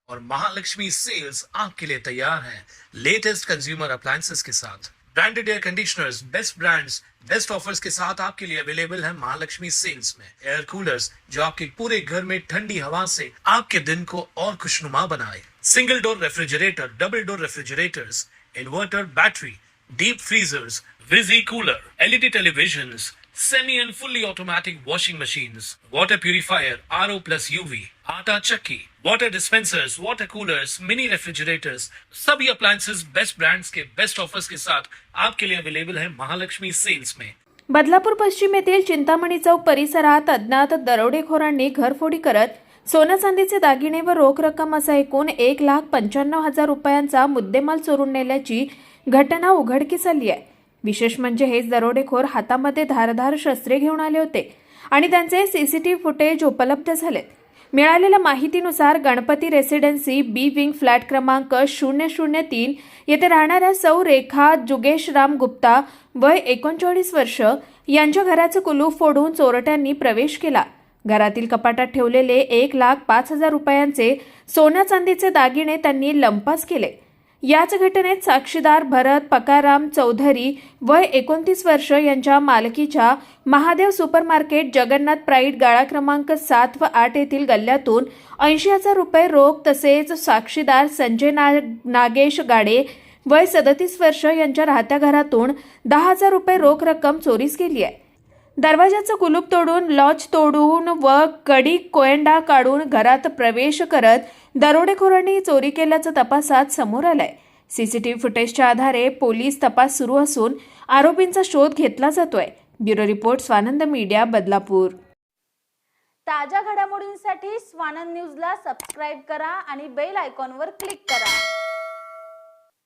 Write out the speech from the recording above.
और महालक्ष्मी सेल्स आपके लिए तैयार है लेटेस्ट कंज्यूमर अप्लायंसेस के साथ। Branded air conditioners, best brands, best offers के साथ आपके लिए अवेलेबल है महालक्ष्मी सेल्स में। एयर कूलर्स जो आपके पूरे घर में ठंडी हवा से आपके दिन को और खुशनुमा बनाए। Single door refrigerator, double door refrigerators, inverter battery, deep freezers, विजी cooler, LED televisions, semi and fully automatic washing machines, water purifier, RO plus UV, आटा चक्की, water dispensers, water coolers, mini refrigerators, सभी appliances बेस्ट ब्रांड्स के best offers के साथ आपके लिए available है Mahalakshmi sales में। बदलापूर पश्चिम येथील चिंतामणी चौक परिसरात अज्ञात दरोडेखोरांनी घरफोडी करत सोनं चांदीचे दागिने व रोख रक्कम असा एकूण 1,95,000 रुपयांचा मुद्देमाल चोरून नेल्याची घटना उघडकीस आली आहे। विशेष म्हणजे हेच दरोडेखोर हातामध्ये धारदार शस्त्रे घेऊन आले होते आणि त्यांचे सीसीटीव्ही फुटेज उपलब्ध झाले। मिळालेल्या माहितीनुसार गणपती रेसिडेन्सी बी विंग फ्लॅट क्रमांक 003 येथे राहणाऱ्या सौ रेखा जुगेशराम गुप्ता वय 39 वर्ष यांच्या घराचे कुलूप फोडून चोरट्यांनी प्रवेश केला। घरातील कपाटात ठेवलेले 1,05,000 रुपयांचे सोन्या चांदीचे दागिने त्यांनी लंपास केले। याच घटनेत साक्षीदार भरत पकाराम चौधरी वय 29 वर्ष यांच्या मालकीच्या महादेव सुपरमार्केट जगन्नाथ प्राईड गाळा क्रमांक 7 व 8 येथील गल्ल्यातून 80,000 रुपये रोख तसेच साक्षीदार संजय नागेश गाडे वय 37 वर्ष यांच्या राहत्या घरातून 10,000 रुपये रोख रक्कम चोरीस गेली आहे। दरवाजाचं कुलूप तोडून लॉच तोडून व कडी कोयंडा काढून घरात प्रवेश करत दरोडेखोरांनी चोरी केल्याचं तपासात समोर आलंय। सीसीटीव्ही फुटेजच्या आधारे पोलीस तपास सुरू असून आरोपींचा शोध घेतला जातोय। Bureau report Swanand media Badlapur. ताज्या घडामोडींसाठी स्वानंद न्यूजला सबस्क्राइब करा आणि बेल आयकॉनवर क्लिक करा।